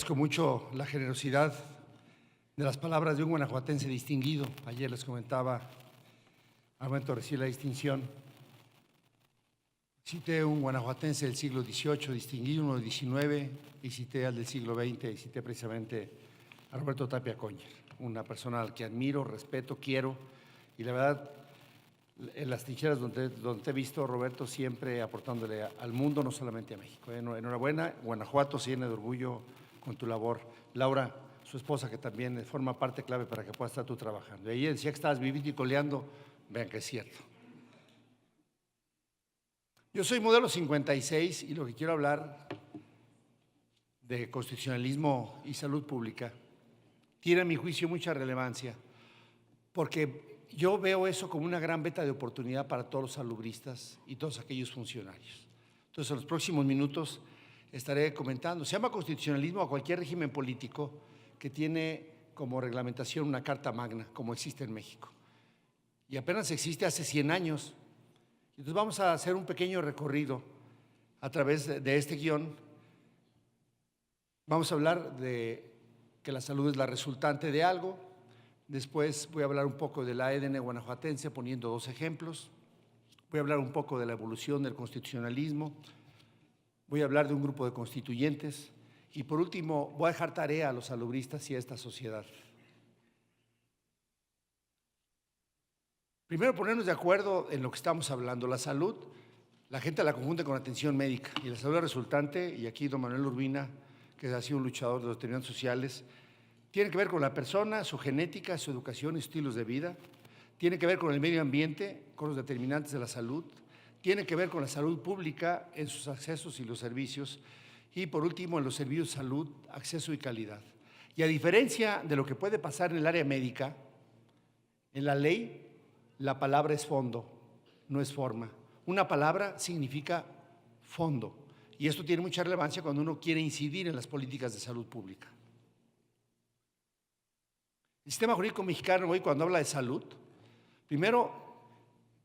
Agradezco mucho la generosidad de las palabras de un guanajuatense distinguido. Ayer les comentaba, al momento de recibir la distinción, cité un guanajuatense del siglo XVIII distinguido, uno del XIX, y cité al del siglo XX, y cité precisamente a Roberto Tapia Coñer, una persona al que admiro, respeto, quiero, y la verdad, en las trincheras donde te he visto, Roberto, siempre aportándole al mundo, no solamente a México. Enhorabuena, Guanajuato se llena de orgullo con tu labor. Laura, su esposa, que también forma parte clave para que puedas estar tú trabajando. Y ella decía que estabas viviendo y coleando, vean que es cierto. Yo soy modelo 56 y lo que quiero hablar de constitucionalismo y salud pública tiene a mi juicio mucha relevancia, porque yo veo eso como una gran veta de oportunidad para todos los salubristas y todos aquellos funcionarios. Entonces, en los próximos minutos estaré comentando. Se llama constitucionalismo a cualquier régimen político que tiene como reglamentación una carta magna, como existe en México. Y apenas existe hace 100 años. Entonces vamos a hacer un pequeño recorrido a través de este guión. Vamos a hablar de que la salud es la resultante de algo. Después voy a hablar un poco del ADN guanajuatense poniendo 2 ejemplos. Voy a hablar un poco de la evolución del constitucionalismo. Voy a hablar de un grupo de constituyentes. Y por último, voy a dejar tarea a los salubristas y a esta sociedad. Primero, ponernos de acuerdo en lo que estamos hablando. La salud, la gente la confunde con atención médica. Y la salud resultante, y aquí don Manuel Urbina, que ha sido un luchador de los determinantes sociales, tiene que ver con la persona, su genética, su educación y estilos de vida. Tiene que ver con el medio ambiente, con los determinantes de la salud. Tiene que ver con la salud pública en sus accesos y los servicios. Y por último, en los servicios de salud, acceso y calidad. Y a diferencia de lo que puede pasar en el área médica, en la ley, la palabra es fondo, no es forma. Una palabra significa fondo. Y esto tiene mucha relevancia cuando uno quiere incidir en las políticas de salud pública. El sistema jurídico mexicano hoy, cuando habla de salud, primero,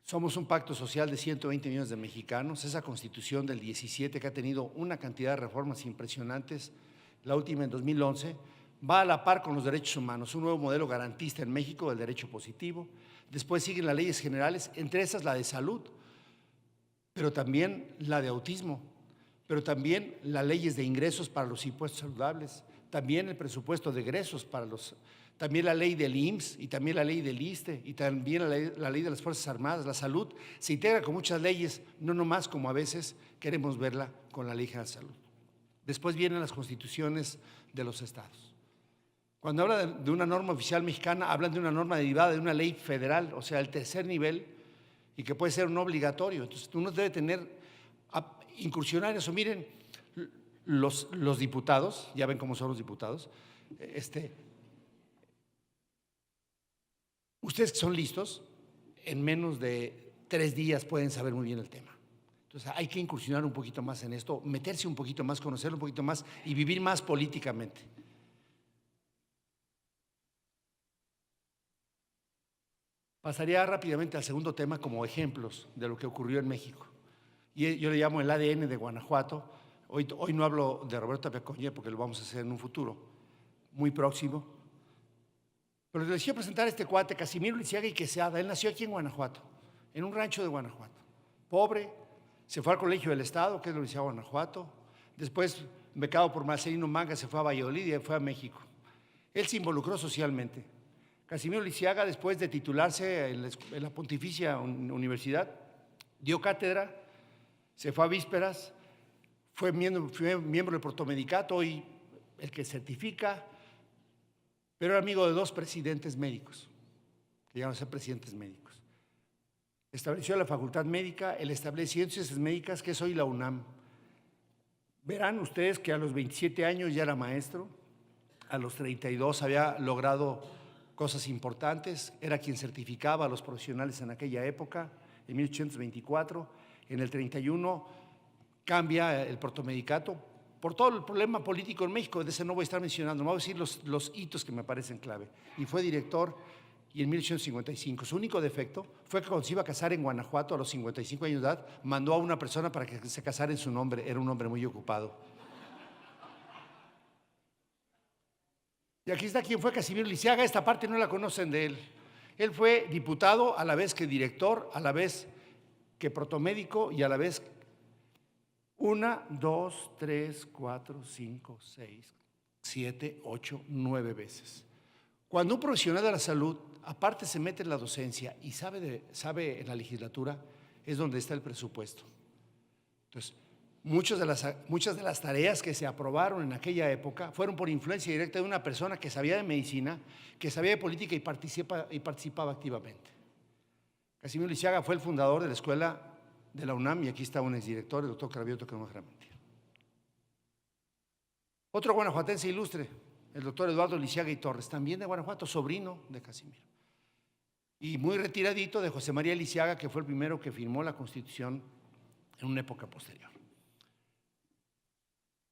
somos un pacto social de 120 millones de mexicanos, esa constitución del 17 que ha tenido una cantidad de reformas impresionantes, la última en 2011, va a la par con los derechos humanos, un nuevo modelo garantista en México del derecho positivo. Después siguen las leyes generales, entre esas la de salud, pero también la de autismo, pero también las leyes de ingresos para los impuestos saludables, también el presupuesto de egresos para los… También la ley del IMSS y también la ley del ISSSTE y también la ley de las Fuerzas Armadas. La salud se integra con muchas leyes, no nomás como a veces queremos verla con la Ley General de Salud. Después vienen las constituciones de los estados. Cuando hablan de una norma oficial mexicana, hablan de una norma derivada de una ley federal, o sea, el tercer nivel, y que puede ser un obligatorio. Entonces, uno debe tener, incursionar en eso. Miren, los diputados, ya ven cómo son los diputados, ustedes que son listos, en menos de 3 días pueden saber muy bien el tema. Entonces hay que incursionar un poquito más en esto, meterse un poquito más, conocerlo un poquito más y vivir más políticamente. Pasaría rápidamente al segundo tema como ejemplos de lo que ocurrió en México. Y yo le llamo el ADN de Guanajuato. Hoy no hablo de Roberto Tapia Coñer porque lo vamos a hacer en un futuro muy próximo. Pero les quiero presentar a este cuate, Casimiro Lisiaga y Quesada. Él nació aquí en Guanajuato, en un rancho de Guanajuato. Pobre, se fue al Colegio del Estado, que es la Universidad de Guanajuato. Después, becado por Marcelino Manga, se fue a Valladolid y fue a México. Él se involucró socialmente. Casimiro Lisiaga, después de titularse en la Pontificia Universidad, dio cátedra, se fue a vísperas, fue miembro del Protomedicato, hoy el que certifica, pero era amigo de 2 presidentes médicos, que llegaron a ser presidentes médicos. Estableció la Facultad Médica, él estableció Ciencias Médicas, que es hoy la UNAM. Verán ustedes que a los 27 años ya era maestro, a los 32 había logrado cosas importantes, era quien certificaba a los profesionales en aquella época, en 1824, en el 31 cambia el Protomedicato, por todo el problema político en México, de ese no voy a estar mencionando, me voy a decir los hitos que me parecen clave. Y fue director y en 1855. Su único defecto fue que cuando se iba a casar en Guanajuato a los 55 años de edad, mandó a una persona para que se casara en su nombre, era un hombre muy ocupado. Y aquí está quién fue Casimiro Lisiaga. Esta parte no la conocen de él. Él fue diputado, a la vez que director, a la vez que protomédico y a la vez 1, 2, 3, 4, 5, 6, 7, 8, 9 veces. Cuando un profesional de la salud, aparte se mete en la docencia y sabe en la legislatura, es donde está el presupuesto. Entonces, muchas de las tareas que se aprobaron en aquella época fueron por influencia directa de una persona que sabía de medicina, que sabía de política y participaba activamente. Casimiro Lisiaga fue el fundador de la escuela de la UNAM y aquí está un exdirector, el doctor Cravioto, que no me dejará mentir. Otro guanajuatense ilustre, el doctor Eduardo Lisiaga y Torres, también de Guanajuato, sobrino de Casimiro. Y muy retiradito de José María Lisiaga, que fue el primero que firmó la Constitución en una época posterior.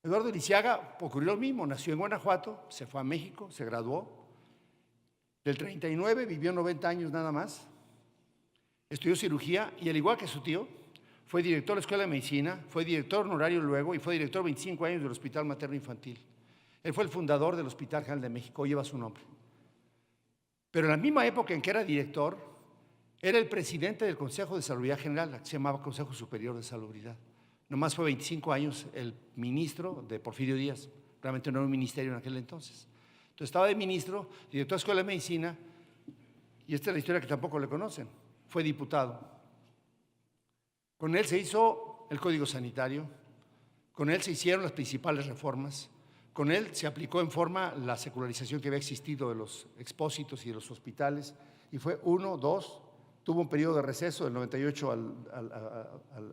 Eduardo Lisiaga ocurrió lo mismo, nació en Guanajuato, se fue a México, se graduó. Del 39 vivió 90 años nada más, estudió cirugía y al igual que su tío, fue director de la Escuela de Medicina, fue director honorario luego y fue director 25 años del Hospital Materno Infantil. Él fue el fundador del Hospital General de México, lleva su nombre. Pero en la misma época en que era director, era el presidente del Consejo de Salubridad General, que se llamaba Consejo Superior de Salubridad. Nomás fue 25 años el ministro de Porfirio Díaz, realmente no era un ministerio en aquel entonces. Entonces estaba de ministro, director de Escuela de Medicina, y esta es la historia que tampoco le conocen, fue diputado. Con él se hizo el Código Sanitario, con él se hicieron las principales reformas, con él se aplicó en forma la secularización que había existido de los expósitos y de los hospitales, y fue 1, 2, tuvo un periodo de receso del 98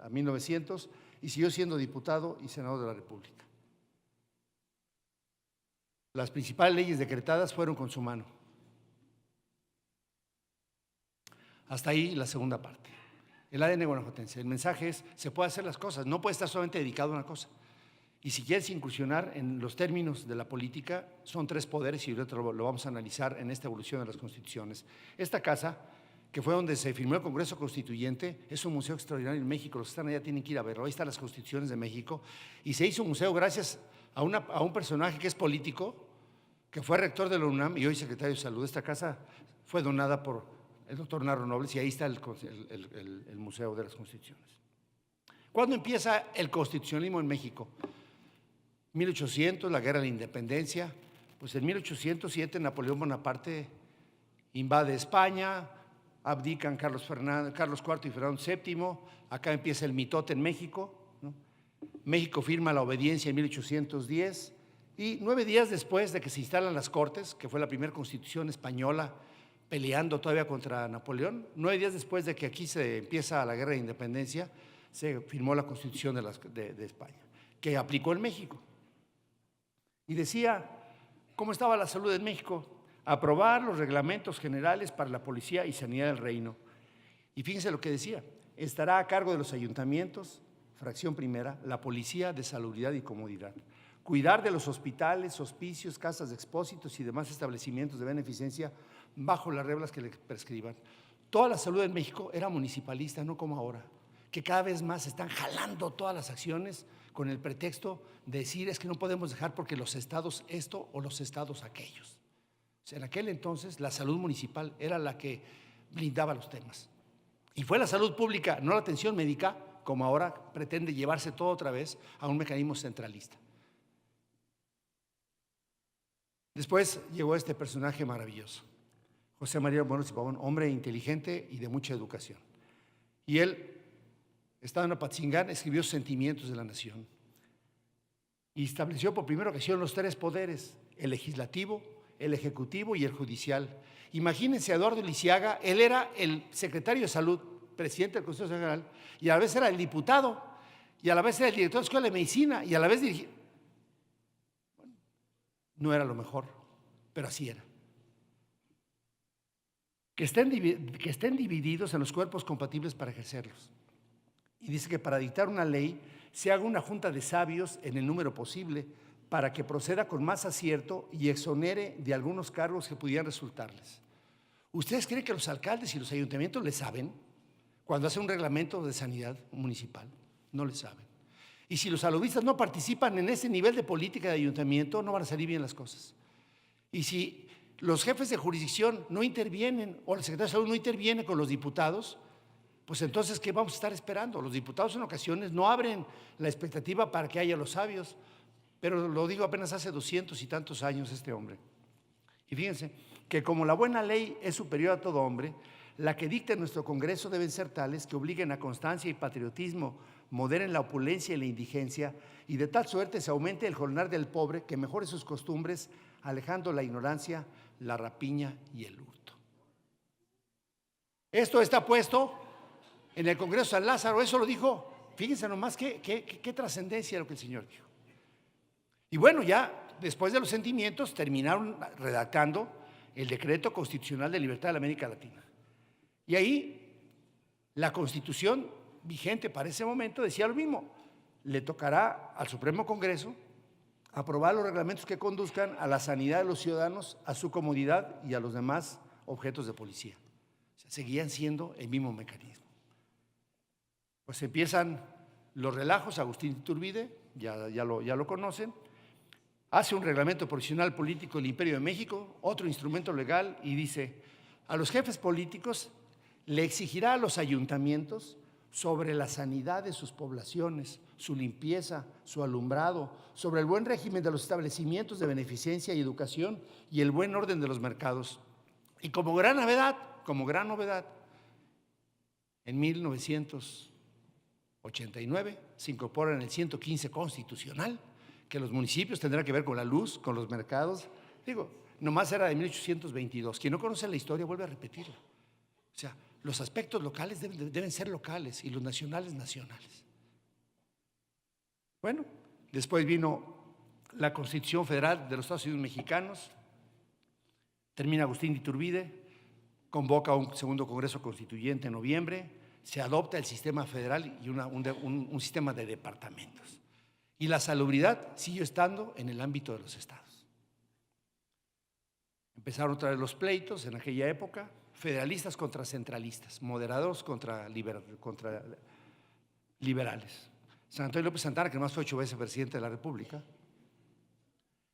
a 1900 y siguió siendo diputado y senador de la República. Las principales leyes decretadas fueron con su mano. Hasta ahí la segunda parte. El ADN guanajuatense. El mensaje es, se puede hacer las cosas, no puede estar solamente dedicado a una cosa. Y si quieres incursionar en los términos de la política, son 3 poderes y ahorita lo vamos a analizar en esta evolución de las constituciones. Esta casa, que fue donde se firmó el Congreso Constituyente, es un museo extraordinario en México, los que están allá tienen que ir a verlo, ahí están las constituciones de México, y se hizo un museo gracias a un personaje que es político, que fue rector de la UNAM y hoy secretario de Salud. Esta casa fue donada por el doctor Narro Nobles y ahí está el Museo de las Constituciones. ¿Cuándo empieza el constitucionalismo en México? 1800, la Guerra de la Independencia. Pues en 1807 Napoleón Bonaparte invade España, abdican Carlos IV y Fernando VII, acá empieza el mitote en México, ¿no? México firma la obediencia en 1810 y 9 días después de que se instalan las Cortes, que fue la primera constitución española peleando todavía contra Napoleón, 9 días después de que aquí se empieza la Guerra de Independencia, se firmó la Constitución de España, que aplicó en México. Y decía, ¿cómo estaba la salud en México? Aprobar los reglamentos generales para la policía y sanidad del reino. Y fíjense lo que decía, estará a cargo de los ayuntamientos, fracción primera, la policía de salubridad y comodidad. Cuidar de los hospitales, hospicios, casas de expósitos y demás establecimientos de beneficencia bajo las reglas que le prescriban. Toda la salud en México era municipalista, no como ahora, que cada vez más están jalando todas las acciones con el pretexto de decir es que no podemos dejar porque los estados esto o los estados aquellos. O sea, en aquel entonces la salud municipal era la que blindaba los temas. Y fue la salud pública, no la atención médica, como ahora pretende llevarse todo otra vez a un mecanismo centralista. Después llegó este personaje maravilloso, José María Morelos y Pavón, hombre inteligente y de mucha educación. Y él, estando en Apatzingán, escribió Sentimientos de la Nación y estableció por primera ocasión los 3 poderes, el legislativo, el ejecutivo y el judicial. Imagínense a Eduardo Lisiaga, él era el secretario de Salud, presidente del Consejo General, y a la vez era el diputado, y a la vez era el director de la Escuela de Medicina, y a la vez dirigía. Bueno, no era lo mejor, pero así era. Que estén divididos en los cuerpos compatibles para ejercerlos. Y dice que para dictar una ley se haga una junta de sabios en el número posible para que proceda con más acierto y exonere de algunos cargos que pudieran resultarles. ¿Ustedes creen que los alcaldes y los ayuntamientos le saben cuando hacen un reglamento de sanidad municipal? No le saben. Y si los salubristas no participan en ese nivel de política de ayuntamiento, no van a salir bien las cosas. Y si los jefes de jurisdicción no intervienen o el secretario de Salud no interviene con los diputados, pues entonces, ¿qué vamos a estar esperando? Los diputados en ocasiones no abren la expectativa para que haya los sabios, pero lo digo apenas hace 200 y tantos años este hombre. Y fíjense que como la buena ley es superior a todo hombre, la que dicta en nuestro Congreso deben ser tales que obliguen a constancia y patriotismo, moderen la opulencia y la indigencia, y de tal suerte se aumente el jornal del pobre, que mejore sus costumbres, alejando la ignorancia, la rapiña y el hurto. Esto está puesto en el Congreso de San Lázaro, eso lo dijo, fíjense nomás qué trascendencia lo que el señor dijo. Y bueno, ya después de los sentimientos terminaron redactando el Decreto Constitucional de Libertad de la América Latina. Y ahí la Constitución vigente para ese momento decía lo mismo: le tocará al Supremo Congreso aprobar los reglamentos que conduzcan a la sanidad de los ciudadanos, a su comodidad y a los demás objetos de policía. O sea, seguían siendo el mismo mecanismo. Pues empiezan los relajos. Agustín Iturbide, ya lo conocen, hace un reglamento provisional político del Imperio de México, otro instrumento legal, y dice: a los jefes políticos le exigirá a los ayuntamientos sobre la sanidad de sus poblaciones, su limpieza, su alumbrado, sobre el buen régimen de los establecimientos de beneficencia y educación y el buen orden de los mercados. Y como gran novedad, en 1989 se incorpora en el 115 constitucional que los municipios tendrán que ver con la luz, con los mercados. Digo, nomás era de 1822. Quien no conoce la historia vuelve a repetirla. O sea, los aspectos locales deben ser locales y los nacionales, nacionales. Bueno, después vino la Constitución Federal de los Estados Unidos Mexicanos, termina Agustín Iturbide, convoca un segundo Congreso Constituyente en noviembre, se adopta el sistema federal y un sistema de departamentos. Y la salubridad siguió estando en el ámbito de los estados. Empezaron otra vez los pleitos en aquella época, federalistas contra centralistas, moderados contra liberales. San Antonio López Santana, que además fue 8 veces presidente de la República,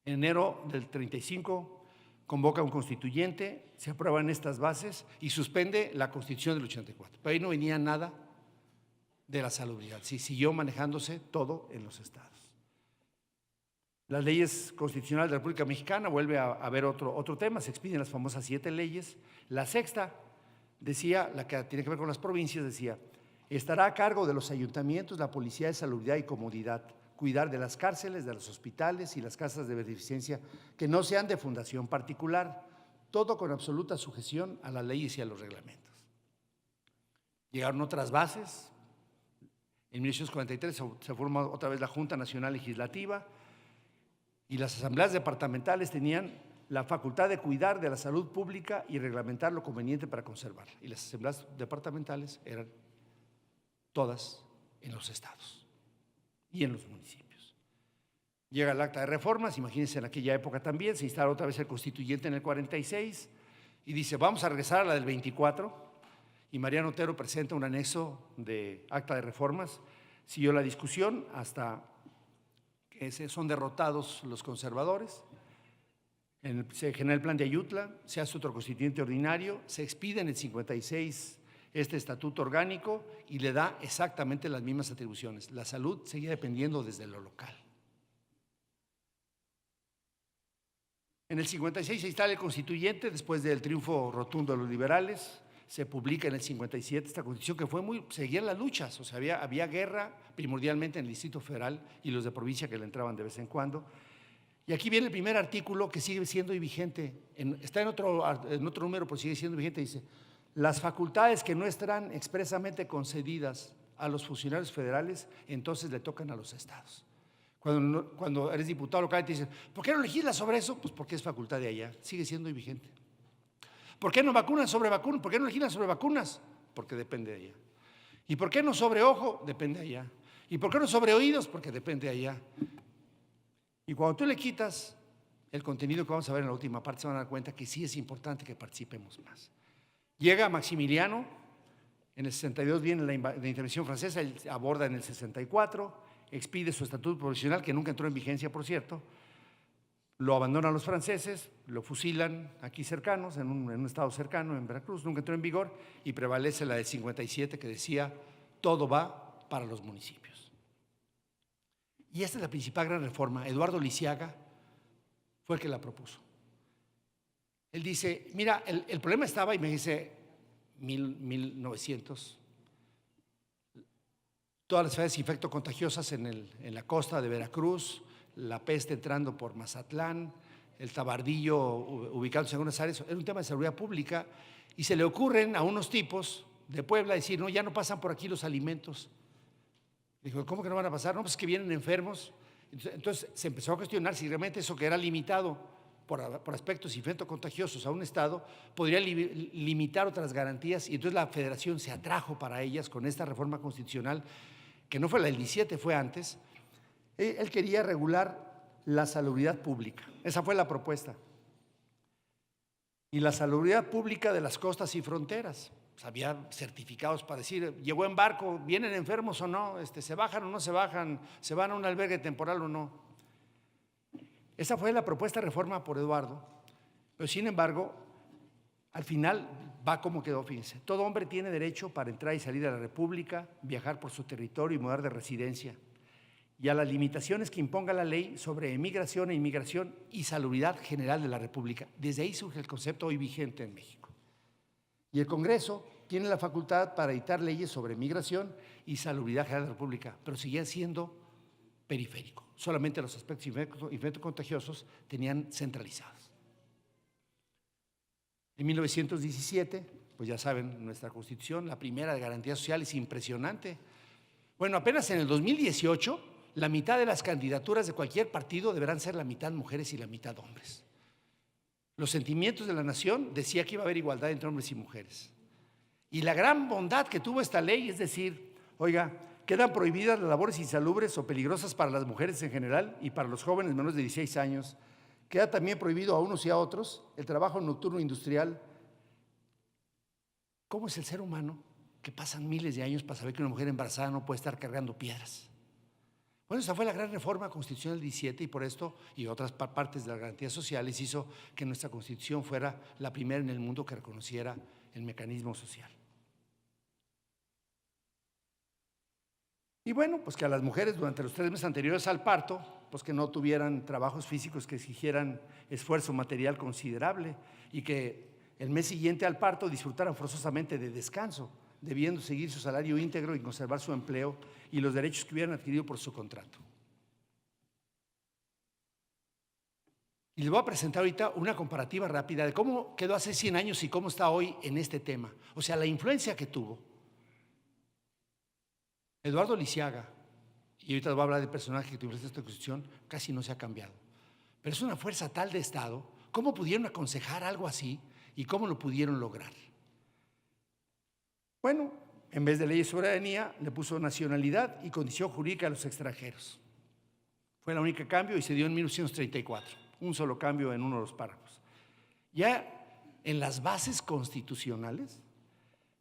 en enero del 35 convoca un constituyente, se aprueban estas bases y suspende la Constitución del 84. Pero ahí no venía nada de la salubridad, sí, siguió manejándose todo en los estados. Las leyes constitucionales de la República Mexicana, vuelve a haber otro tema, se expiden las famosas 7 leyes. La sexta decía, la que tiene que ver con las provincias, decía: estará a cargo de los ayuntamientos la policía de salubridad y comodidad, cuidar de las cárceles, de los hospitales y las casas de beneficencia que no sean de fundación particular, todo con absoluta sujeción a las leyes y a los reglamentos. Llegaron otras bases. En 1943 se formó otra vez la Junta Nacional Legislativa, y las asambleas departamentales tenían la facultad de cuidar de la salud pública y reglamentar lo conveniente para conservarla. Y las asambleas departamentales eran todas en los estados y en los municipios. Llega el Acta de Reformas, imagínense, en aquella época también, se instala otra vez el constituyente en el 46 y dice: vamos a regresar a la del 24, y Mariano Otero presenta un anexo de Acta de Reformas. Siguió la discusión hasta que son derrotados los conservadores. Se genera el Plan de Ayutla, se hace otro constituyente ordinario, se expide en el 56 este estatuto orgánico y le da exactamente las mismas atribuciones. La salud seguía dependiendo desde lo local. En el 56 se instala el constituyente después del triunfo rotundo de los liberales. Se publica en el 57 esta constitución que seguían las luchas, o sea, había guerra primordialmente en el Distrito Federal y los de provincia que le entraban de vez en cuando. Y aquí viene el primer artículo que sigue siendo vigente, está en otro número, pero sigue siendo vigente. Dice: las facultades que no estarán expresamente concedidas a los funcionarios federales, entonces le tocan a los estados. Cuando eres diputado local te dicen: ¿por qué no legislas sobre eso? Pues porque es facultad de allá, sigue siendo vigente. ¿Por qué no vacunan sobre vacunas? ¿Por qué no legislan sobre vacunas? Porque depende de allá. ¿Y por qué no sobre ojo? Depende de allá. ¿Y por qué no sobre oídos? Porque depende de allá. Y cuando tú le quitas el contenido que vamos a ver en la última parte, se van a dar cuenta que sí es importante que participemos más. Llega Maximiliano, en el 62 viene la intervención francesa, él aborda en el 64, expide su estatuto provisional, que nunca entró en vigencia, por cierto, Lo abandonan los franceses, lo fusilan aquí cercanos, en un estado cercano, en Veracruz, nunca entró en vigor, y prevalece la del 57 que decía, todo va para los municipios. Y esta es la principal gran reforma. Eduardo Lisiaga fue el que la propuso. Él dice, mira, el problema estaba, y me dice, 1900, todas las enfermedades infectocontagiosas en la costa de Veracruz, la peste entrando por Mazatlán, el tabardillo ubicándose en algunas áreas, era un tema de seguridad pública, y se le ocurren a unos tipos de Puebla decir, no, ya no pasan por aquí los alimentos. Dijo, ¿cómo que no van a pasar? No, pues que vienen enfermos. Entonces se empezó a cuestionar si realmente eso que era limitado por aspectos infectocontagiosos a un estado podría limitar otras garantías, y entonces la federación se atrajo para ellas con esta reforma constitucional, que no fue la del 17, fue antes. Él quería regular la salubridad pública, esa fue la propuesta. Y la salubridad pública de las costas y fronteras. Pues había certificados para decir, llegó en barco, ¿vienen enfermos o no? ¿Se bajan o no se bajan? ¿Se van a un albergue temporal o no? Esa fue la propuesta de reforma por Eduardo, pero sin embargo, al final va como quedó, fíjense. Todo hombre tiene derecho para entrar y salir de la República, viajar por su territorio y mudar de residencia, y a las limitaciones que imponga la ley sobre emigración e inmigración y salubridad general de la República. Desde ahí surge el concepto hoy vigente en México. Y el Congreso tiene la facultad para dictar leyes sobre migración y salubridad general de la República, pero seguía siendo periférico. Solamente los aspectos infectocontagiosos tenían centralizados. En 1917, pues ya saben, nuestra Constitución, la primera de garantías sociales, impresionante. Bueno, apenas en el 2018, la mitad de las candidaturas de cualquier partido deberán ser la mitad mujeres y la mitad hombres. Los sentimientos de la nación decía que iba a haber igualdad entre hombres y mujeres. Y la gran bondad que tuvo esta ley es decir, oiga, quedan prohibidas las labores insalubres o peligrosas para las mujeres en general y para los jóvenes menores de 16 años. Queda también prohibido a unos y a otros el trabajo nocturno industrial. ¿Cómo es el ser humano que pasan miles de años para saber que una mujer embarazada no puede estar cargando piedras? Bueno, esa fue la gran reforma constitucional del 17, y por esto y otras partes de las garantías sociales hizo que nuestra Constitución fuera la primera en el mundo que reconociera el mecanismo social. Y bueno, pues que a las mujeres durante los 3 meses anteriores al parto, pues que no tuvieran trabajos físicos que exigieran esfuerzo material considerable, y que el mes siguiente al parto disfrutaran forzosamente de descanso, debiendo seguir su salario íntegro y conservar su empleo y los derechos que hubieran adquirido por su contrato. Y les voy a presentar ahorita una comparativa rápida de cómo quedó hace 100 años y cómo está hoy en este tema. O sea, la influencia que tuvo Eduardo Lisiaga, y ahorita les voy a hablar del personaje que tuvo esta Constitución, casi no se ha cambiado. Pero es una fuerza tal de Estado, ¿cómo pudieron aconsejar algo así y cómo lo pudieron lograr? Bueno, en vez de ley de soberanía, le puso nacionalidad y condición jurídica a los extranjeros. Fue el único cambio y se dio en 1934, un solo cambio en uno de los párrafos. Ya en las bases constitucionales,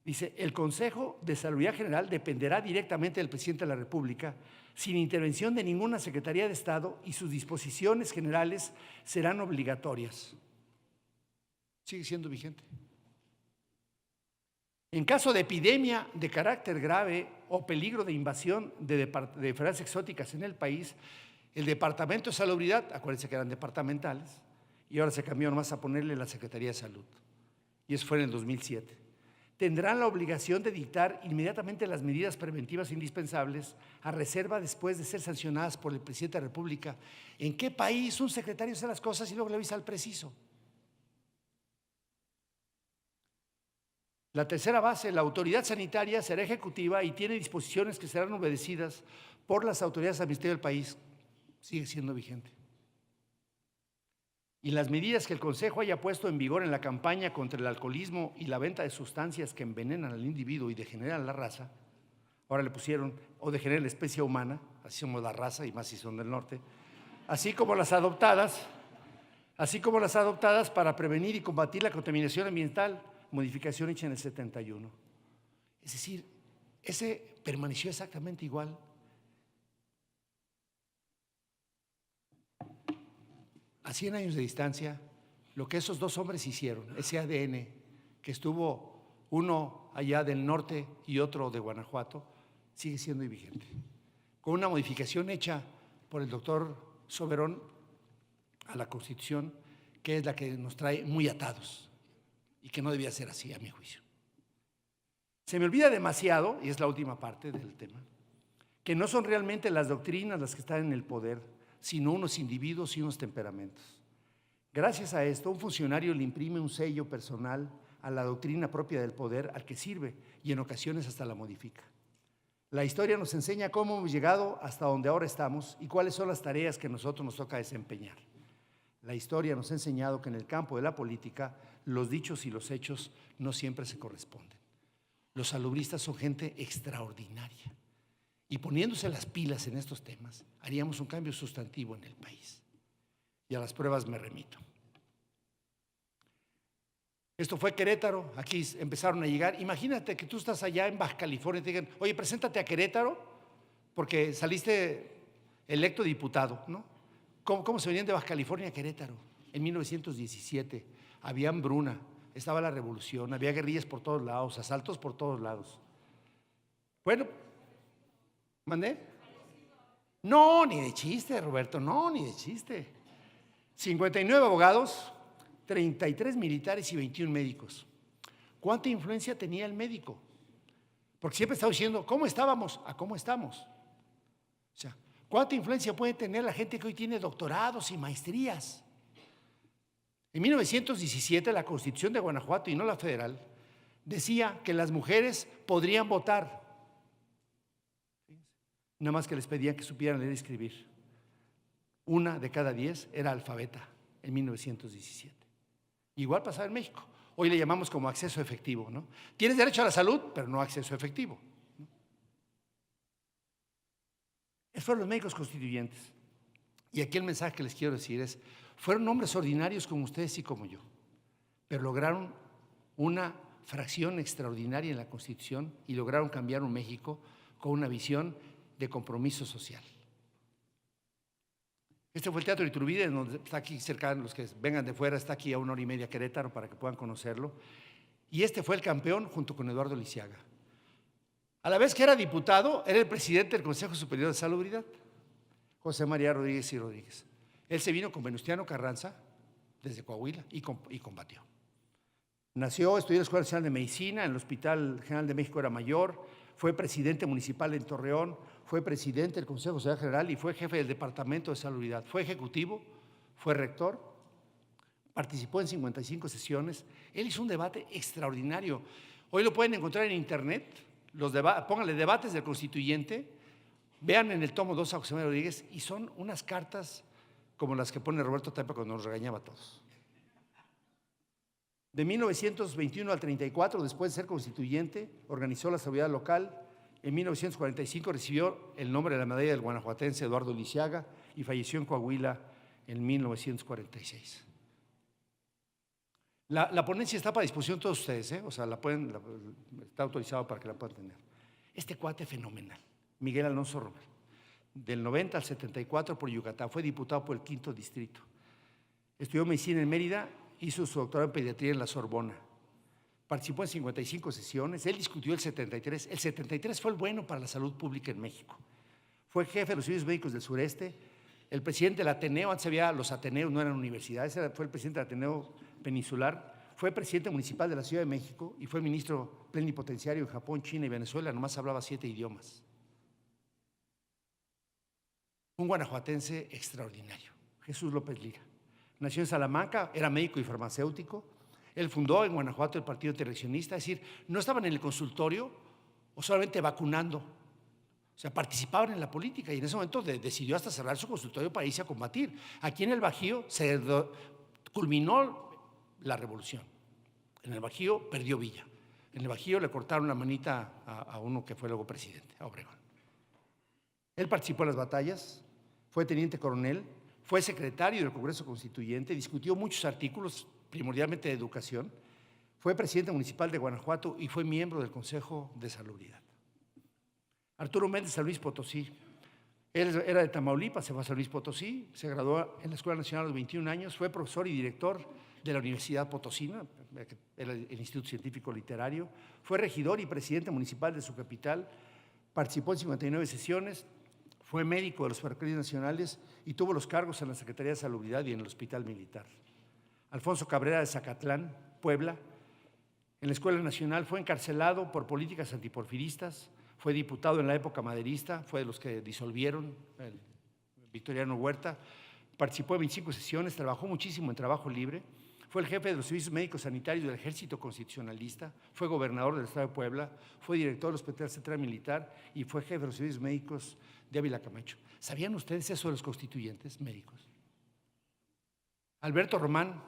dice, el Consejo de Salubridad General dependerá directamente del presidente de la República, sin intervención de ninguna Secretaría de Estado, y sus disposiciones generales serán obligatorias. Sigue siendo vigente. En caso de epidemia de carácter grave o peligro de invasión de enfermedades exóticas en el país, el Departamento de Salubridad, acuérdense que eran departamentales, y ahora se cambió nomás a ponerle la Secretaría de Salud, y eso fue en el 2007. Tendrán la obligación de dictar inmediatamente las medidas preventivas indispensables, a reserva después de ser sancionadas por el presidente de la República. ¿En qué país un secretario hace las cosas y luego le avisa al preciso? La tercera base, la autoridad sanitaria será ejecutiva y tiene disposiciones que serán obedecidas por las autoridades administrativas del país. Sigue siendo vigente. Y las medidas que el Consejo haya puesto en vigor en la campaña contra el alcoholismo y la venta de sustancias que envenenan al individuo y degeneran la raza, ahora le pusieron, o degeneran la especie humana, así somos la raza y más si son del norte, así como las adoptadas para prevenir y combatir la contaminación ambiental, modificación hecha en el 71. Es decir, ese permaneció exactamente igual. a 100 años de distancia, lo que esos dos hombres hicieron, ese ADN, que estuvo uno allá del norte y otro de Guanajuato, sigue siendo vigente. Con una modificación hecha por el doctor Soberón a la Constitución, que es la que nos trae muy atados y que no debía ser así, a mi juicio. Se me olvida demasiado, y es la última parte del tema, que no son realmente las doctrinas las que están en el poder, sino unos individuos y unos temperamentos. Gracias a esto, un funcionario le imprime un sello personal a la doctrina propia del poder al que sirve y en ocasiones hasta la modifica. La historia nos enseña cómo hemos llegado hasta donde ahora estamos y cuáles son las tareas que a nosotros nos toca desempeñar. La historia nos ha enseñado que en el campo de la política los dichos y los hechos no siempre se corresponden. Los salubristas son gente extraordinaria y poniéndose las pilas en estos temas haríamos un cambio sustantivo en el país. Y a las pruebas me remito. Esto fue Querétaro, aquí empezaron a llegar. Imagínate que tú estás allá en Baja California y te digan, oye, preséntate a Querétaro porque saliste electo diputado, ¿no? ¿Cómo se venían de Baja California a Querétaro? En 1917 había hambruna, estaba la revolución, había guerrillas por todos lados, asaltos por todos lados. Bueno, ¿mandé? No, ni de chiste, Roberto, no, ni de chiste. 59 abogados, 33 militares y 21 médicos. ¿Cuánta influencia tenía el médico? Porque siempre estaba diciendo, ¿cómo estábamos? ¿A cómo estamos? O sea, ¿cuánta influencia puede tener la gente que hoy tiene doctorados y maestrías? En 1917 la Constitución de Guanajuato, y no la federal, decía que las mujeres podrían votar. Nada más que les pedían que supieran leer y escribir. 1 de cada 10 era alfabeta en 1917. Igual pasaba en México. Hoy le llamamos como acceso efectivo, ¿no? Tienes derecho a la salud, pero no acceso efectivo. Esos fueron los médicos constituyentes. Y aquí el mensaje que les quiero decir es, fueron hombres ordinarios como ustedes y como yo, pero lograron una fracción extraordinaria en la Constitución y lograron cambiar un México con una visión de compromiso social. Este fue el Teatro Iturbide, donde está aquí cerca, los que vengan de fuera, está aquí a 1 hora y media Querétaro para que puedan conocerlo. Y este fue el campeón junto con Eduardo Lisiaga. A la vez que era diputado, era el presidente del Consejo Superior de Salubridad, José María Rodríguez y Rodríguez. Él se vino con Venustiano Carranza desde Coahuila y combatió. Nació, estudió en la Escuela Nacional de Medicina, en el Hospital General de México era mayor, fue presidente municipal en Torreón, fue presidente del Consejo Social General y fue jefe del Departamento de Salubridad. Fue ejecutivo, fue rector, participó en 55 sesiones. Él hizo un debate extraordinario. Hoy lo pueden encontrar en internet, pónganle debates del constituyente, vean en el tomo 2 a José María Rodríguez y son unas cartas como las que pone Roberto Tapia cuando nos regañaba a todos. De 1921 al 34, después de ser constituyente, organizó la salubridad local. En 1945 recibió el nombre de la medalla del guanajuatense Eduardo Lisiaga y falleció en Coahuila en 1946. La ponencia está para disposición de todos ustedes, o sea, está autorizado para que la puedan tener. Este cuate fenomenal, Miguel Alonso Romero, del 90 al 74 por Yucatán, fue diputado por el 5º distrito. Estudió medicina en Mérida, hizo su doctorado en pediatría en la Sorbona. Participó en 55 sesiones, él discutió el 73. El 73 fue el bueno para la salud pública en México. Fue jefe de los servicios médicos del sureste, el presidente del Ateneo, antes había los Ateneos, no eran universidades, fue el presidente del Ateneo Peninsular, fue presidente municipal de la Ciudad de México y fue ministro plenipotenciario en Japón, China y Venezuela, nomás hablaba 7 idiomas. Un guanajuatense extraordinario, Jesús López Lira. Nació en Salamanca, era médico y farmacéutico. Él fundó en Guanajuato el Partido Intereccionista, es decir, no estaban en el consultorio o solamente vacunando, o sea, participaban en la política y en ese momento decidió hasta cerrar su consultorio para irse a combatir. Aquí en el Bajío se culminó la revolución. En el Bajío perdió Villa. En el Bajío le cortaron la manita a uno que fue luego presidente, a Obregón. Él participó en las batallas, fue teniente coronel, fue secretario del Congreso Constituyente, discutió muchos artículos, primordialmente de educación, fue presidente municipal de Guanajuato y fue miembro del Consejo de Salubridad. Arturo Méndez, San Luis Potosí, Él era de Tamaulipas, se fue a San Luis Potosí, se graduó en la Escuela Nacional a los 21 años, fue profesor y director de la Universidad Potosina, era el Instituto Científico Literario, fue regidor y presidente municipal de su capital, participó en 59 sesiones, fue médico de los ferrocarriles nacionales y tuvo los cargos en la Secretaría de Salubridad y en el Hospital Militar. Alfonso Cabrera de Zacatlán, Puebla. En la Escuela Nacional fue encarcelado por políticas antiporfiristas, fue diputado en la época maderista, fue de los que disolvieron el Victoriano Huerta, participó en 25 sesiones, trabajó muchísimo en trabajo libre, fue el jefe de los servicios médicos sanitarios del Ejército Constitucionalista, fue gobernador del Estado de Puebla, fue director del Hospital Central Militar y fue jefe de los servicios médicos de Ávila Camacho. ¿Sabían ustedes eso de los constituyentes médicos? Alberto Román.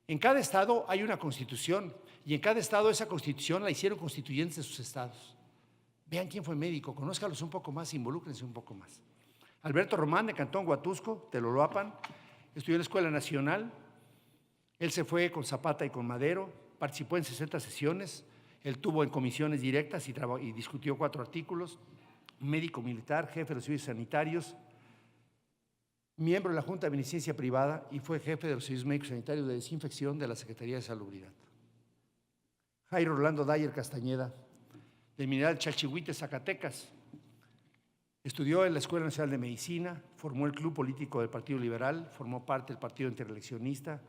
En cada estado hay una constitución y en cada estado esa constitución la hicieron constituyentes de sus estados. Vean quién fue médico, conózcalos un poco más, involúcrense un poco más. Alberto Román, de Cantón Huatusco, Teloloapan, estudió en la Escuela Nacional. Él se fue con Zapata y con Madero, participó en 60 sesiones, él tuvo en comisiones directas y discutió 4 artículos, médico militar, jefe de los servicios sanitarios, miembro de la Junta de Beneficencia Privada y fue jefe de los servicios médicos sanitarios de desinfección de la Secretaría de Salubridad. Jairo Orlando Dyer Castañeda, del Mineral Chalchihuite, Zacatecas. Estudió en la Escuela Nacional de Medicina, formó el Club Político del Partido Liberal, formó parte del Partido Intereleccionista.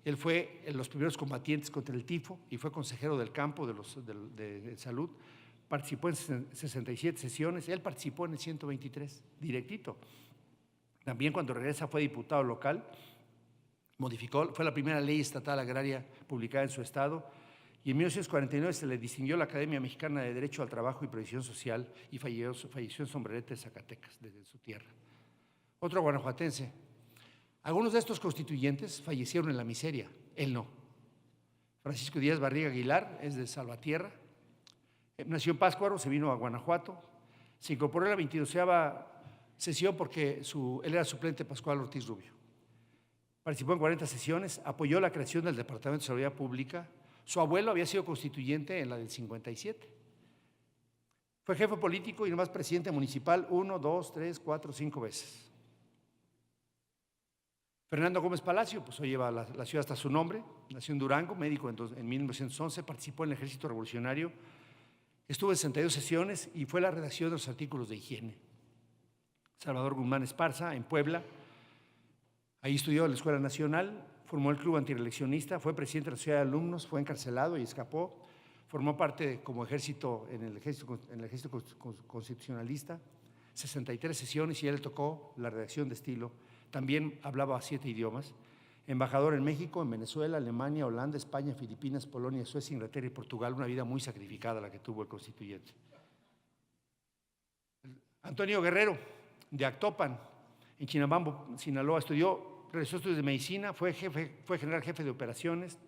Él fue en los primeros combatientes contra el tifo y fue consejero del campo de salud. Participó en 67 sesiones, él participó en el 123, directito. También cuando regresa fue diputado local, fue la primera ley estatal agraria publicada en su estado y en 1949 se le distinguió la Academia Mexicana de Derecho al Trabajo y Previsión Social y falleció en Sombrerete, Zacatecas, desde su tierra. Otro guanajuatense. Algunos de estos constituyentes fallecieron en la miseria, él no. Francisco Díaz Barriga Aguilar es de Salvatierra, nació en Pátzcuaro, se vino a Guanajuato, se incorporó a la 22ª sesión porque él era suplente de Pascual Ortiz Rubio. Participó en 40 sesiones, apoyó la creación del Departamento de Seguridad Pública. Su abuelo había sido constituyente en la del 57. Fue jefe político y nomás presidente municipal 1, 2, 3, 4, 5 veces. Fernando Gómez Palacio, pues hoy lleva la ciudad hasta su nombre, nació en Durango, médico en 1911, participó en el Ejército Revolucionario, estuvo en 62 sesiones y fue la redacción de los artículos de higiene. Salvador Guzmán Esparza, en Puebla, ahí estudió en la Escuela Nacional, formó el Club Antireeleccionista, fue presidente de la Sociedad de Alumnos, fue encarcelado y escapó, formó parte como ejército en el ejército constitucionalista, 63 sesiones y él le tocó la redacción de estilo. También hablaba 7 idiomas, embajador en México, en Venezuela, Alemania, Holanda, España, Filipinas, Polonia, Suecia, Inglaterra y Portugal, una vida muy sacrificada la que tuvo el constituyente. Antonio Guerrero, de Actopan, en Chinabambo, Sinaloa, realizó estudios de medicina, fue general jefe de operaciones,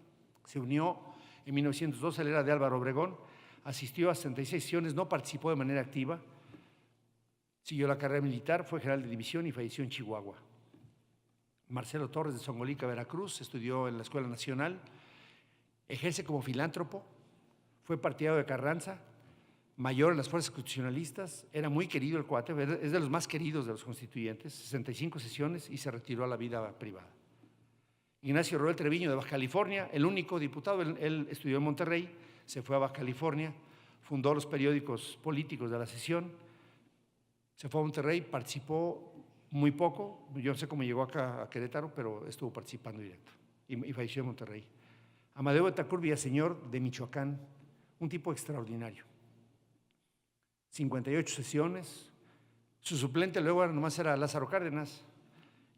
se unió en 1912, él era de Álvaro Obregón, asistió a 66 sesiones, no participó de manera activa, siguió la carrera militar, fue general de división y falleció en Chihuahua. Marcelo Torres, de Songolica, Veracruz, estudió en la Escuela Nacional, ejerce como filántropo, fue partidario de Carranza, mayor en las fuerzas constitucionalistas, era muy querido el cuate, es de los más queridos de los constituyentes, 65 sesiones y se retiró a la vida privada. Ignacio Roel Treviño, de Baja California, el único diputado, él estudió en Monterrey, se fue a Baja California, fundó los periódicos políticos de la sesión, se fue a Monterrey, participó muy poco, yo no sé cómo llegó acá a Querétaro, pero estuvo participando directo y falleció en Monterrey. Amadeo Betacur Villaseñor, de Michoacán, un tipo extraordinario. 58 sesiones, su suplente luego nomás era Lázaro Cárdenas.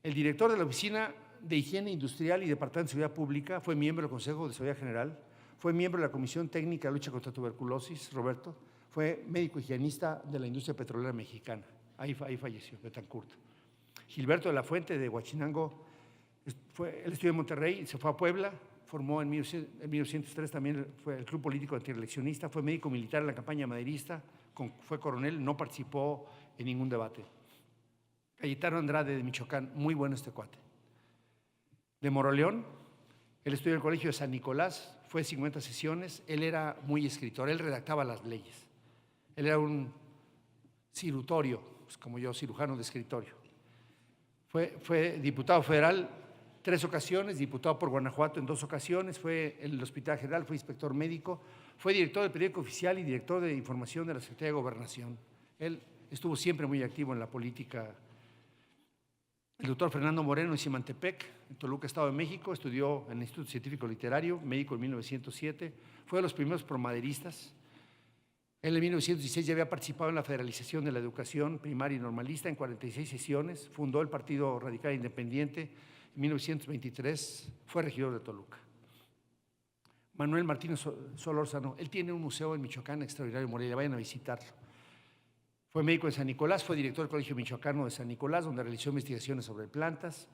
El director de la Oficina de Higiene Industrial y Departamento de Seguridad Pública, fue miembro del Consejo de Seguridad General, fue miembro de la Comisión Técnica de Lucha contra Tuberculosis, Roberto, fue médico higienista de la industria petrolera mexicana, ahí falleció, Betancourt. Gilberto de la Fuente, de Huachinango, él estudió en Monterrey, se fue a Puebla, formó en 1903 también fue el Club Político Antireeleccionista, fue médico militar en la campaña maderista, fue coronel, no participó en ningún debate. Cayetano Andrade, de Michoacán, muy bueno este cuate. De Moroleón, él estudió en el Colegio de San Nicolás, fue 50 sesiones, él era muy escritor, él redactaba las leyes, él era un cirutorio, pues, como yo, cirujano de escritorio. Fue diputado federal 3 ocasiones, diputado por Guanajuato en 2 ocasiones, fue en el Hospital General, fue inspector médico, fue director del periódico oficial y director de información de la Secretaría de Gobernación. Él estuvo siempre muy activo en la política. El doctor Fernando Moreno en Simantepec, en Toluca, Estado de México, estudió en el Instituto Científico Literario, médico en 1907, fue de los primeros promaderistas. Él en 1916 ya había participado en la federalización de la educación primaria y normalista en 46 sesiones, fundó el Partido Radical Independiente, en 1923 fue regidor de Toluca. Manuel Martínez Solórzano, él tiene un museo en Michoacán extraordinario, Morelia, vayan a visitarlo. Fue médico en San Nicolás, fue director del Colegio Michoacano de San Nicolás, donde realizó investigaciones sobre plantas.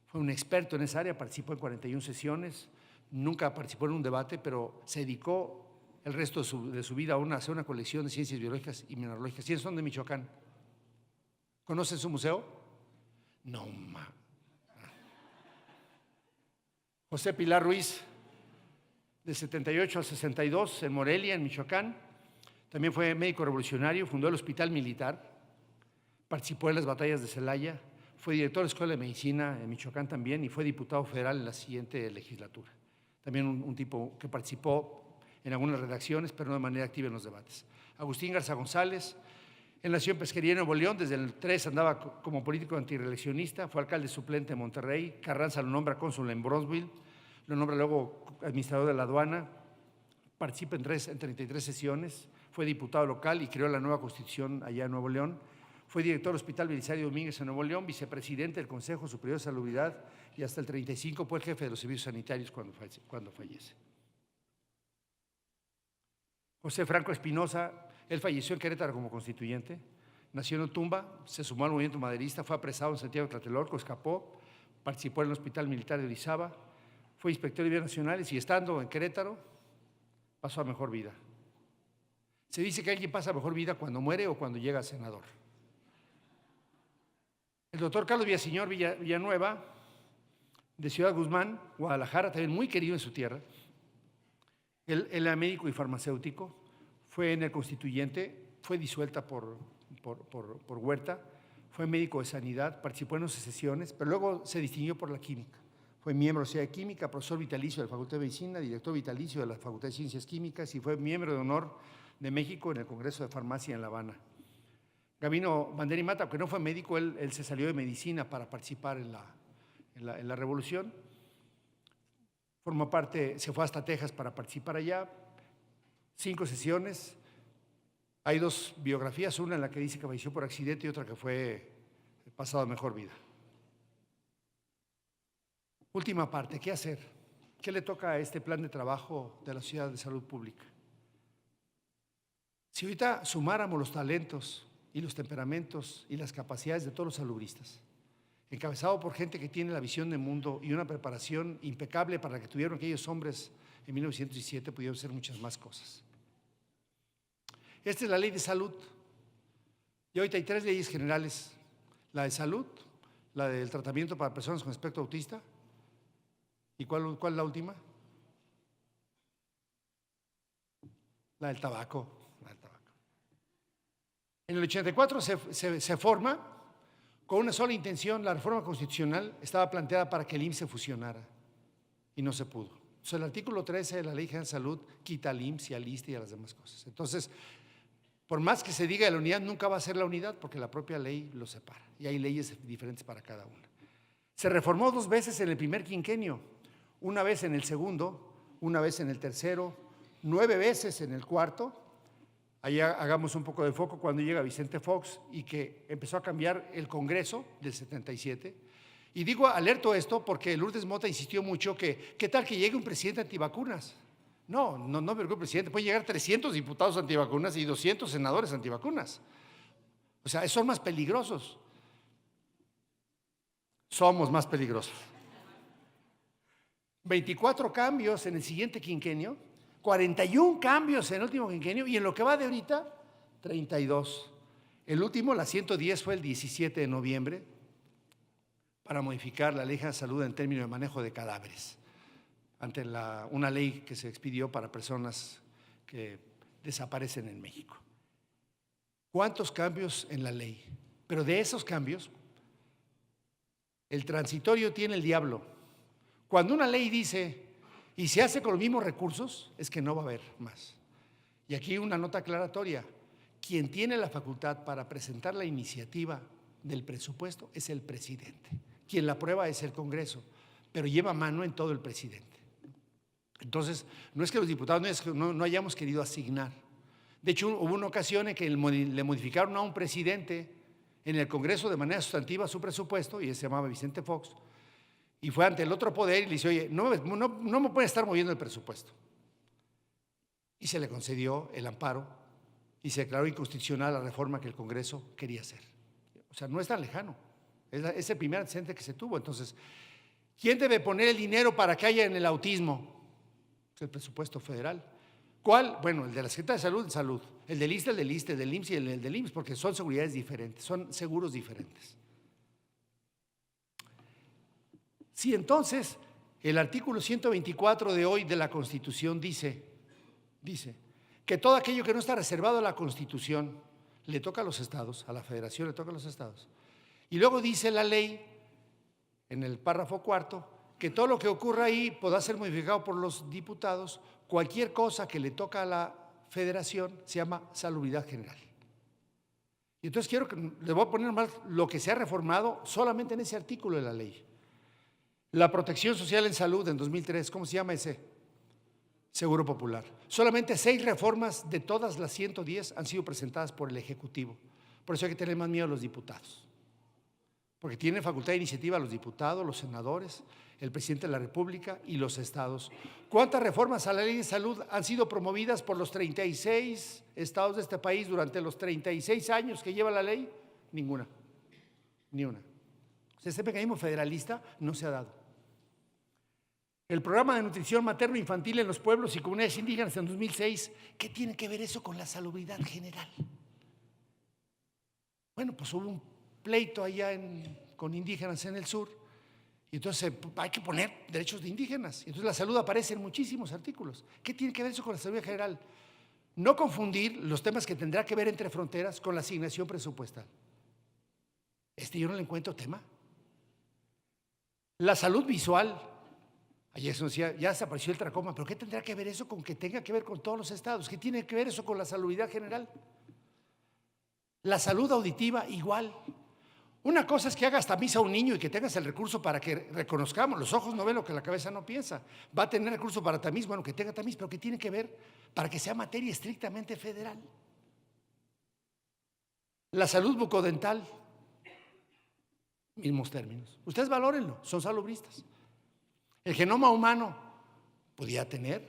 Fue un experto en esa área, participó en 41 sesiones, nunca participó en un debate, pero se dedicó el resto de su vida a hacer una colección de ciencias biológicas y mineralógicas. ¿Quiénes son de Michoacán? ¿Conocen su museo? No, ma. José Pilar Ruiz, de 78 al 62, en Morelia, en Michoacán. También fue médico revolucionario, fundó el Hospital Militar, participó en las batallas de Celaya, fue director de la Escuela de Medicina en Michoacán también y fue diputado federal en la siguiente legislatura. También un tipo que participó en algunas redacciones, pero no de manera activa en los debates. Agustín Garza González, él nació en Pesquería, Nuevo León, desde el 3 andaba como político antireeleccionista, fue alcalde suplente de Monterrey, Carranza lo nombra cónsul en Bronzeville, lo nombra luego administrador de la aduana, participa en 33 sesiones, fue diputado local y creó la nueva Constitución allá en Nuevo León, fue director del Hospital Belisario Domínguez en Nuevo León, vicepresidente del Consejo Superior de Salubridad y hasta el 35 fue el jefe de los servicios sanitarios cuando fallece. José Franco Espinosa, él falleció en Querétaro como constituyente, nació en Otumba, se sumó al movimiento maderista, fue apresado en Santiago de Tlatelolco, escapó, participó en el Hospital Militar de Orizaba, fue inspector de bienes nacionales y estando en Querétaro pasó a mejor vida. Se dice que alguien pasa a mejor vida cuando muere o cuando llega a senador. El doctor Carlos Villaseñor Villanueva, de Ciudad Guzmán, Guadalajara, también muy querido en su tierra. Él era médico y farmacéutico, fue en el Constituyente, fue disuelta por Huerta, fue médico de sanidad, participó en 11 sesiones, pero luego se distinguió por la química. Fue miembro de la Sociedad de Química, profesor vitalicio de la Facultad de Medicina, director vitalicio de la Facultad de Ciencias Químicas y fue miembro de honor de México en el Congreso de Farmacia en La Habana. Gabino Banderi Mata, aunque no fue médico, él se salió de medicina para participar en la revolución. Formó parte, se fue hasta Texas para participar allá, 5 sesiones. Hay 2 biografías, una en la que dice que falleció por accidente y otra que fue pasado a mejor vida. Última parte, ¿qué hacer? ¿Qué le toca a este plan de trabajo de la Sociedad de Salud Pública? Si ahorita sumáramos los talentos y los temperamentos y las capacidades de todos los salubristas, encabezado por gente que tiene la visión del mundo y una preparación impecable para la que tuvieron aquellos hombres en 1917, pudieron hacer muchas más cosas. Esta es la ley de salud. Y ahorita hay 3 leyes generales: la de salud, la del tratamiento para personas con espectro autista, ¿y cuál es la última? La del tabaco. En el 84 se forma con una sola intención. La reforma constitucional estaba planteada para que el IMSS se fusionara y no se pudo. Entonces, el artículo 13 de la Ley General de Salud quita al IMSS y al ISSSTE y a las demás cosas. Entonces, por más que se diga de la unidad, nunca va a ser la unidad porque la propia ley lo separa y hay leyes diferentes para cada una. Se reformó 2 veces en el primer quinquenio, una vez en el segundo, una vez en el tercero, 9 veces en el cuarto. Ahí hagamos un poco de foco cuando llega Vicente Fox y que empezó a cambiar el Congreso del 77. Y digo, alerto esto porque Lourdes Mota insistió mucho que ¿qué tal que llegue un presidente antivacunas? No, el presidente, puede llegar 300 diputados antivacunas y 200 senadores antivacunas. O sea, son más peligrosos. Somos más peligrosos. 24 cambios en el siguiente quinquenio, 41 cambios en el último quinquenio y en lo que va de ahorita, 32. El último, la 110, fue el 17 de noviembre para modificar la Ley de Salud en términos de manejo de cadáveres, ante una ley que se expidió para personas que desaparecen en México. ¿Cuántos cambios en la ley? Pero de esos cambios, el transitorio tiene el diablo. Cuando una ley dice, y se hace con los mismos recursos, es que no va a haber más. Y aquí una nota aclaratoria. Quien tiene la facultad para presentar la iniciativa del presupuesto es el presidente. Quien la aprueba es el Congreso, pero lleva mano en todo el presidente. Entonces, no es que los diputados no hayamos querido asignar. De hecho, hubo una ocasión en que le modificaron a un presidente en el Congreso de manera sustantiva su presupuesto, y él se llamaba Vicente Fox, y fue ante el otro poder y le dice, oye, no me pueden estar moviendo el presupuesto. Y se le concedió el amparo y se declaró inconstitucional la reforma que el Congreso quería hacer. O sea, no es tan lejano, es el primer antecedente que se tuvo. Entonces, ¿quién debe poner el dinero para que haya en el autismo? Es el presupuesto federal. ¿Cuál? Bueno, el de la Secretaría de Salud, el del ISSSTE, el del ISSSTE, el del IMSS y el del IMSS, porque son seguridades diferentes, son seguros diferentes. Si entonces el artículo 124 de hoy de la Constitución dice que todo aquello que no está reservado a la Constitución le toca a los estados, a la Federación le toca a los estados. Y luego dice la ley, en el párrafo cuarto, que todo lo que ocurra ahí podrá ser modificado por los diputados. Cualquier cosa que le toca a la Federación se llama salubridad general. Y entonces le voy a poner más lo que se ha reformado solamente en ese artículo de la ley. La protección social en salud en 2003, ¿cómo se llama ese? Seguro Popular. Solamente 6 reformas de todas las 110 han sido presentadas por el Ejecutivo. Por eso hay que tener más miedo a los diputados. Porque tienen facultad de iniciativa los diputados, los senadores, el presidente de la República y los estados. ¿Cuántas reformas a la ley de salud han sido promovidas por los 36 estados de este país durante los 36 años que lleva la ley? Ninguna, ni una. O sea, este mecanismo federalista no se ha dado. El programa de nutrición materno-infantil en los pueblos y comunidades indígenas en 2006, ¿qué tiene que ver eso con la salubridad general? Bueno, pues hubo un pleito allá con indígenas en el sur, y entonces hay que poner derechos de indígenas. Y entonces la salud aparece en muchísimos artículos. ¿Qué tiene que ver eso con la salud general? No confundir los temas que tendrá que ver entre fronteras con la asignación presupuestal. Yo no le encuentro tema. La salud visual, ayer se decía, ya desapareció el tracoma, pero ¿qué tendrá que ver eso con que tenga que ver con todos los estados? ¿Qué tiene que ver eso con la salubridad general? La salud auditiva igual. Una cosa es que hagas tamiz a un niño y que tengas el recurso para que reconozcamos. Los ojos no ven lo que la cabeza no piensa. Va a tener recurso para tamiz, bueno, que tenga tamiz, pero ¿qué tiene que ver para que sea materia estrictamente federal? La salud bucodental, mismos términos. Ustedes valórenlo, son salubristas. El genoma humano pudiera tener.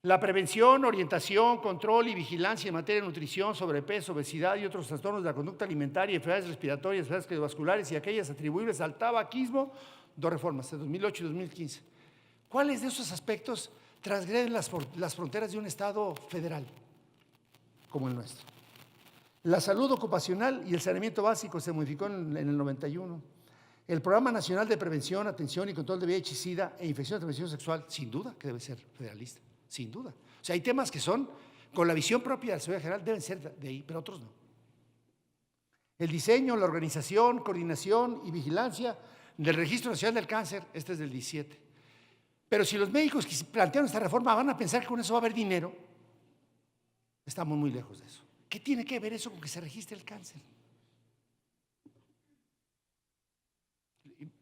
La prevención, orientación, control y vigilancia en materia de nutrición, sobrepeso, obesidad y otros trastornos de la conducta alimentaria, enfermedades respiratorias, enfermedades cardiovasculares y aquellas atribuibles al tabaquismo, 2 reformas, de 2008 y 2015. ¿Cuáles de esos aspectos transgreden las fronteras de un Estado federal como el nuestro? La salud ocupacional y el saneamiento básico se modificó en el 91. El Programa Nacional de Prevención, Atención y Control de VIH, SIDA e Infección de Transmisión Sexual, sin duda que debe ser federalista. Sin duda. O sea, hay temas que son, con la visión propia de la seguridad general, deben ser de ahí, pero otros no. El diseño, la organización, coordinación y vigilancia del Registro Nacional del Cáncer, este es del 17. Pero si los médicos que plantearon esta reforma van a pensar que con eso va a haber dinero, estamos muy lejos de eso. ¿Qué tiene que ver eso con que se registre el cáncer?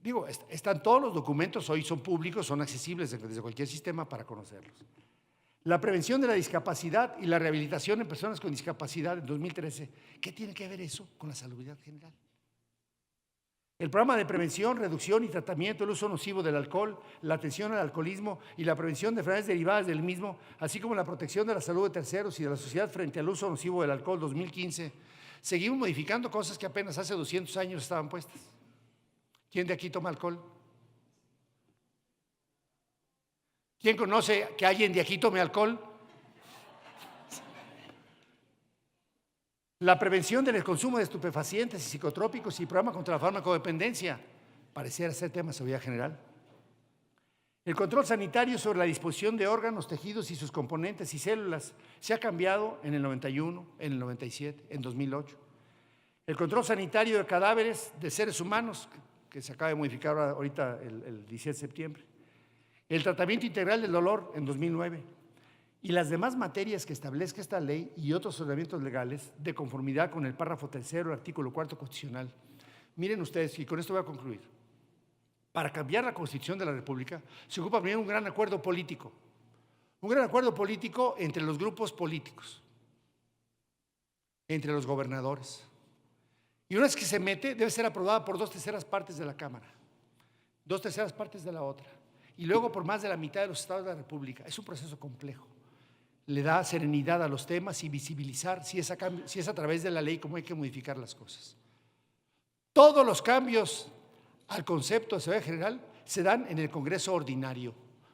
Digo, están todos los documentos, hoy son públicos, son accesibles desde cualquier sistema para conocerlos. La prevención de la discapacidad y la rehabilitación en personas con discapacidad en 2013. ¿Qué tiene que ver eso con la salubridad general? El programa de prevención, reducción y tratamiento del uso nocivo del alcohol, la atención al alcoholismo y la prevención de enfermedades derivadas del mismo, así como la protección de la salud de terceros y de la sociedad frente al uso nocivo del alcohol 2015. Seguimos modificando cosas que apenas hace 200 años estaban puestas. ¿Quién de aquí toma alcohol? ¿Quién conoce que alguien de aquí tome alcohol? La prevención del consumo de estupefacientes y psicotrópicos y programa contra la farmacodependencia, pareciera ser tema de seguridad general. El control sanitario sobre la disposición de órganos, tejidos y sus componentes y células se ha cambiado en el 91, en el 97, en 2008. El control sanitario de cadáveres de seres humanos, que se acaba de modificar ahorita el 17 de septiembre. El tratamiento integral del dolor en 2009. Y las demás materias que establezca esta ley y otros ordenamientos legales de conformidad con el párrafo tercero del artículo 4 constitucional. Miren ustedes, y con esto voy a concluir. Para cambiar la Constitución de la República se ocupa primero un gran acuerdo político. Un gran acuerdo político entre los grupos políticos, entre los gobernadores. Y una vez que se mete, debe ser aprobada por 2/3 partes de la Cámara, 2/3 partes de la otra, y luego por más de la mitad de los estados de la República. Es un proceso complejo. Le da serenidad a los temas y visibilizar si es a través de la ley cómo hay que modificar las cosas. Todos los cambios al concepto de seguridad general se dan en el Congreso ordinario.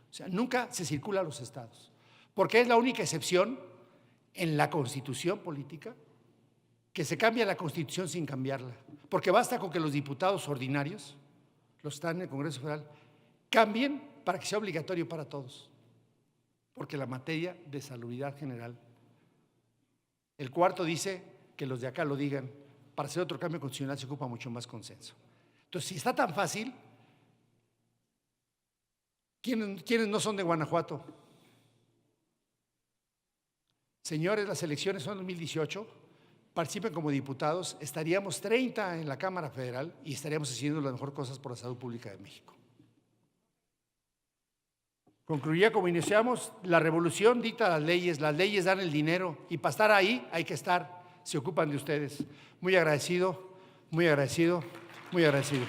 O sea, nunca se circula a los estados, porque es la única excepción en la Constitución política que se cambia la Constitución sin cambiarla, porque basta con que los diputados ordinarios, los que están en el Congreso Federal, cambien para que sea obligatorio para todos, porque la materia de salubridad general. El cuarto dice que los de acá lo digan, para hacer otro cambio constitucional se ocupa mucho más consenso. Entonces, si está tan fácil, ¿quiénes no son de Guanajuato? Señores, las elecciones son en 2018, participen como diputados, estaríamos 30 en la Cámara Federal y estaríamos haciendo las mejores cosas por la salud pública de México. Concluiría como iniciamos, la revolución dicta las leyes dan el dinero y para estar ahí hay que estar, se ocupan de ustedes. Muy agradecido, muy agradecido, muy agradecido.